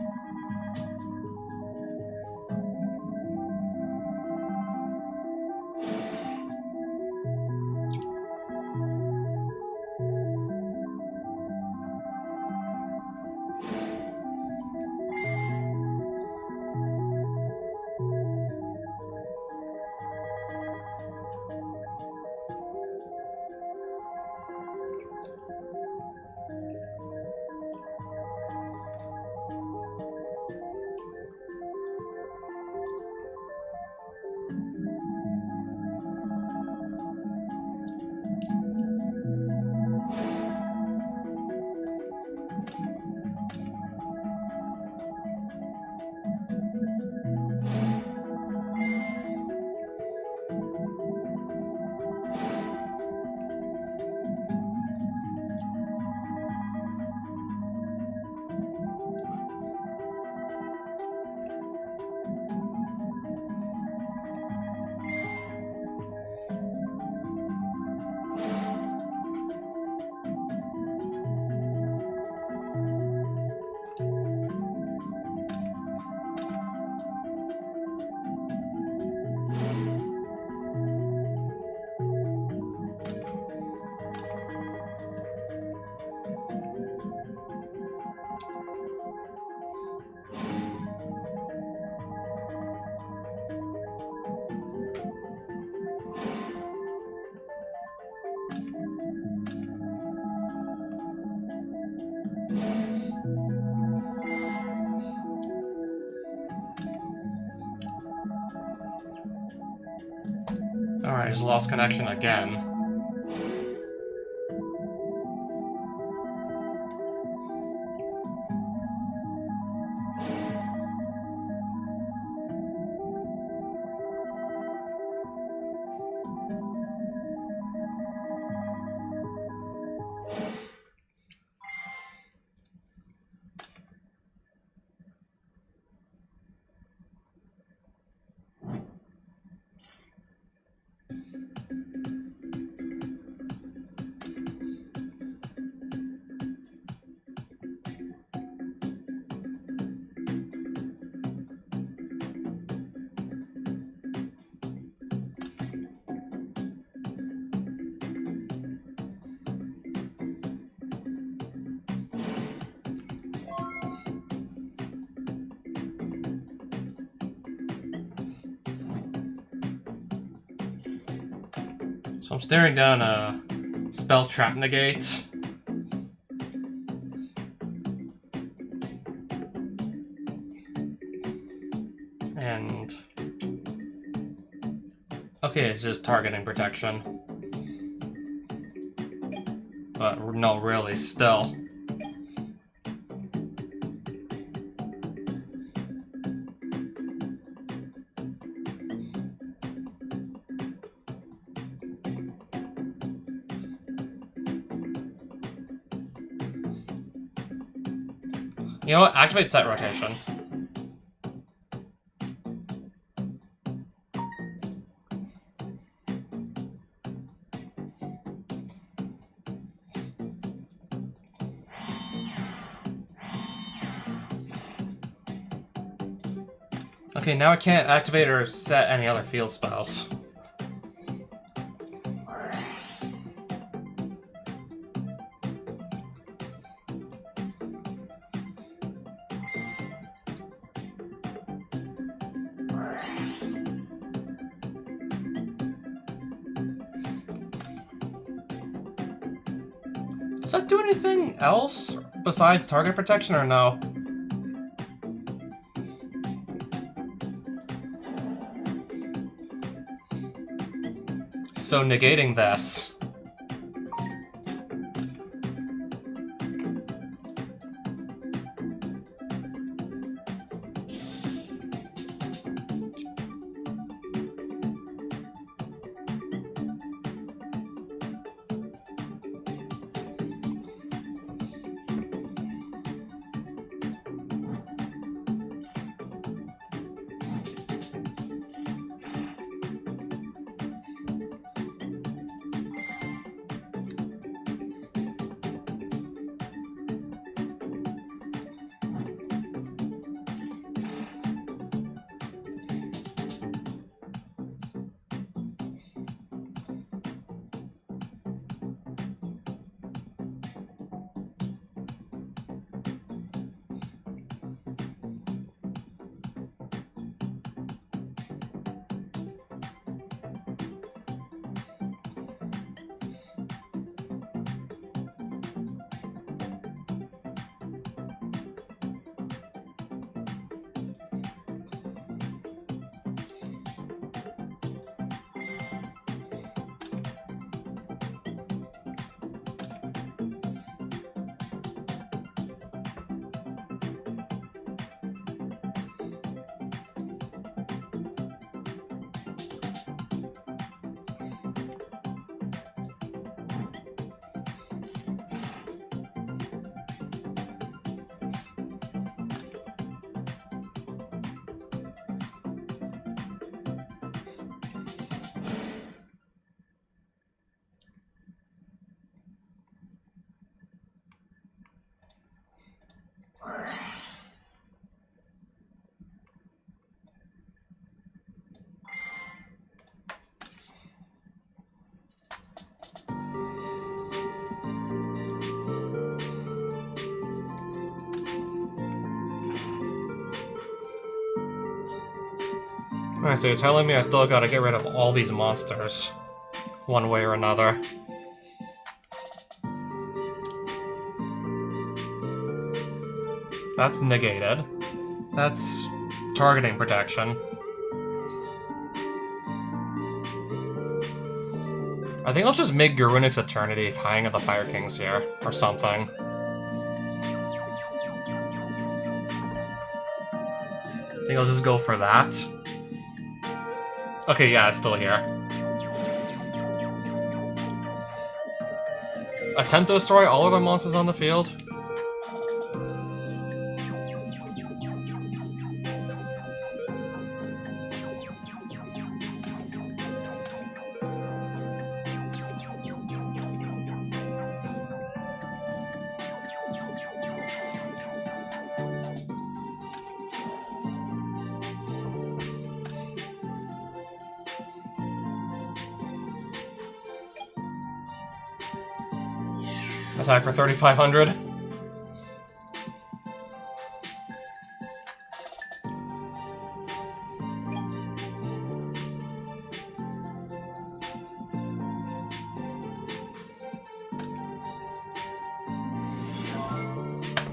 I just lost connection again. So I'm staring down a spell trap negate. And okay, it's just targeting protection. But no, really, still. You know what? Activate set rotation. Okay, now I can't activate or set any other field spells. Does that do anything else besides target protection or no? So negating this. Alright, so you're telling me I still gotta get rid of all these monsters, one way or another. That's negated. That's targeting protection. I think I'll just make Garunix Eternity hanging at the Fire Kings here, or something. I think I'll just go for that. Okay, yeah, it's still here. Attempt to destroy all other monsters on the field. Attack for 3,500.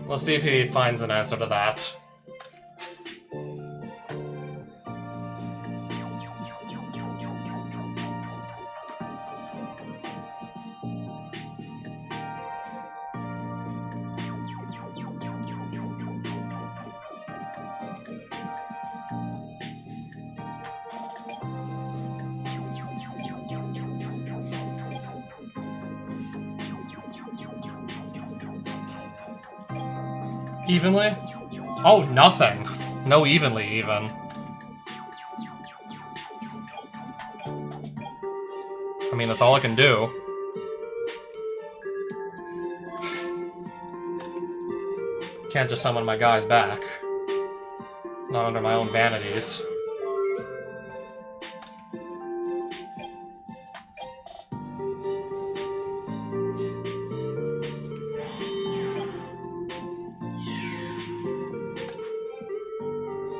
Let's see if he finds an answer to that. Evenly? Oh, nothing. No evenly, even. I mean, that's all I can do. Can't just summon my guys back. Not under my own vanities.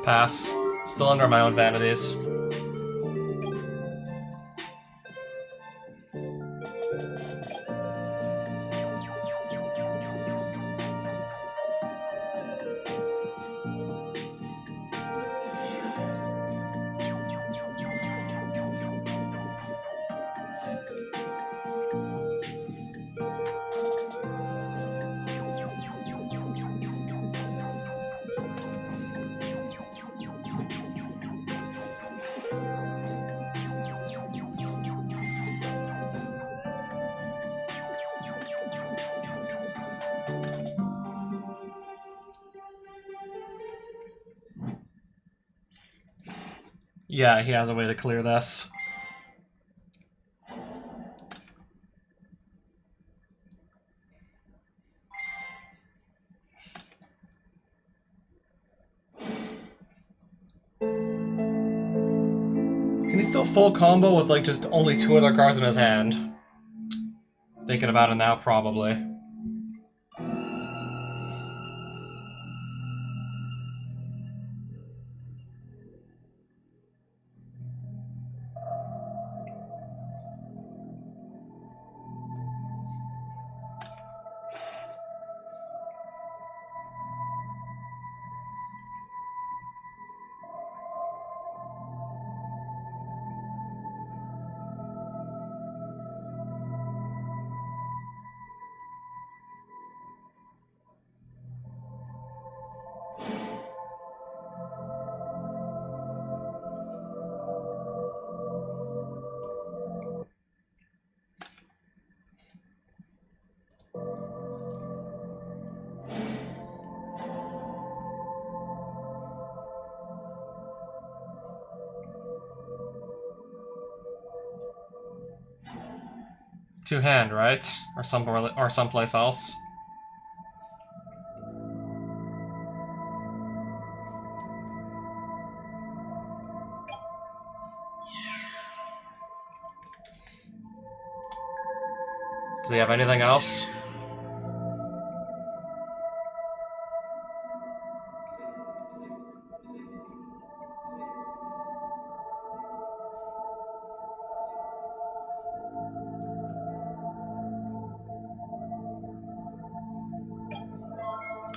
Pass. Still under my own vanities. Yeah, he has a way to clear this. Can he still full combo with, like, just only 2 other cards in his hand? Thinking about it now, probably. Two hand, right? Or someplace else. Does he have anything else?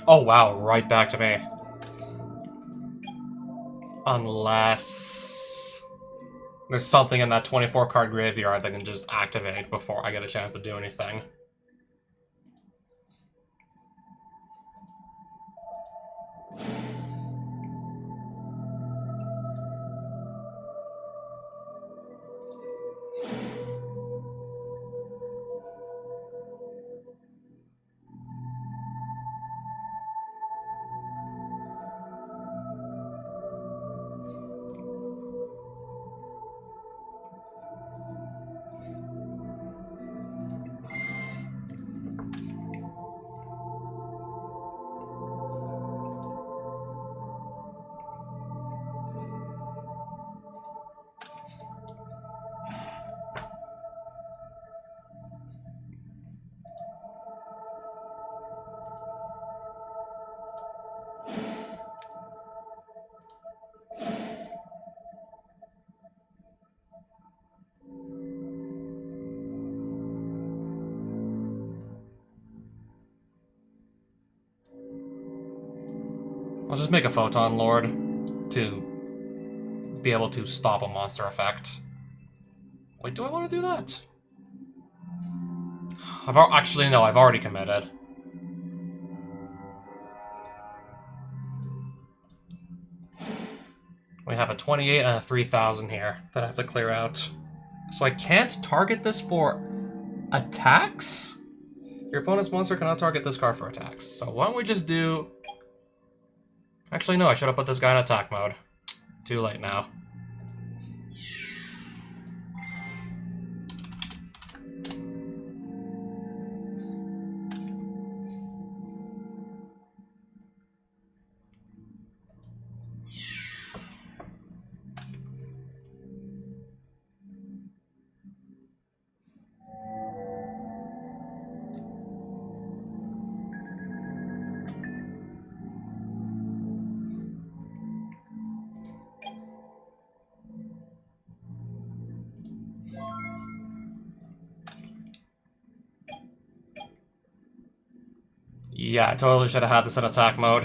Oh wow, right back to me. Unless... There's something in that 24 card graveyard that can just activate before I get a chance to do anything. I'll just make a Photon Lord to be able to stop a monster effect. Wait, do I want to do that? Actually, no, I've already committed. We have a 28 and a 3000 here that I have to clear out. So I can't target this for attacks? Your opponent's monster cannot target this card for attacks. So why don't we just do... Actually, no, I should have put this guy in attack mode. Too late now. Yeah, I totally should have had this in attack mode.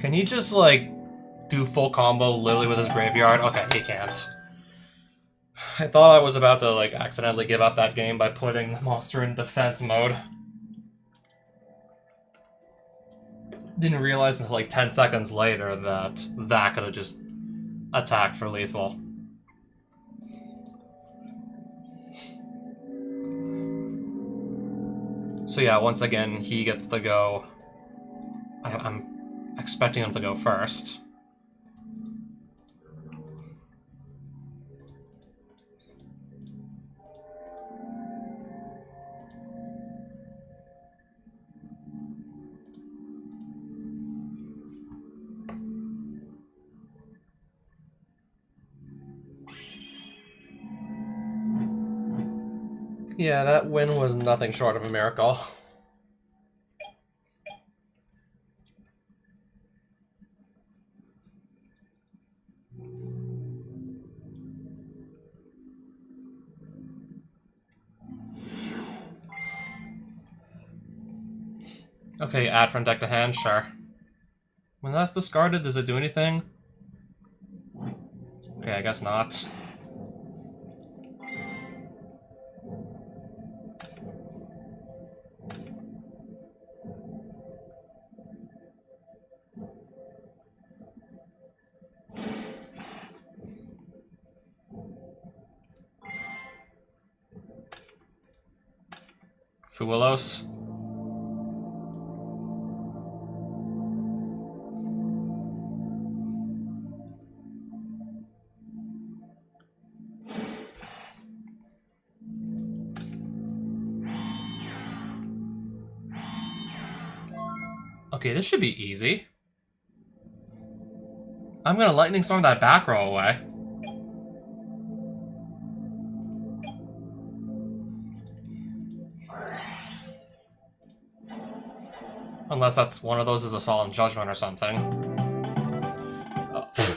Can he just, like, do full combo Lily with his graveyard? Okay, he can't. I thought I was about to, like, accidentally give up that game by putting the monster in defense mode. Didn't realize until, like, 10 seconds later that that could have just attacked for lethal. So yeah, once again, he gets to go. I'm expecting him to go first. Yeah, that win was nothing short of a miracle. Okay, add from deck to hand, sure. When that's discarded, does it do anything? Okay, I guess not. Fuelos. Okay, this should be easy. I'm gonna Lightning Storm that back row away. Unless that's one of those is a Solemn Judgment or something.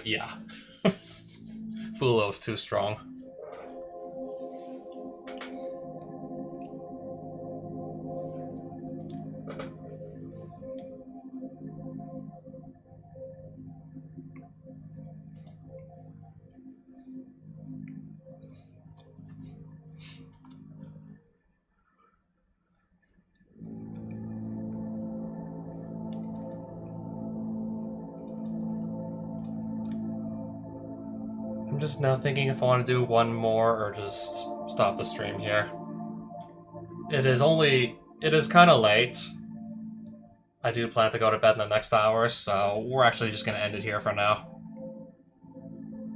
Yeah. Fulo's too strong. just now thinking if I want to do one more or just stop the stream here. It is kind of late. I do plan to go to bed in the next hour, so we're actually just going to end it here for now.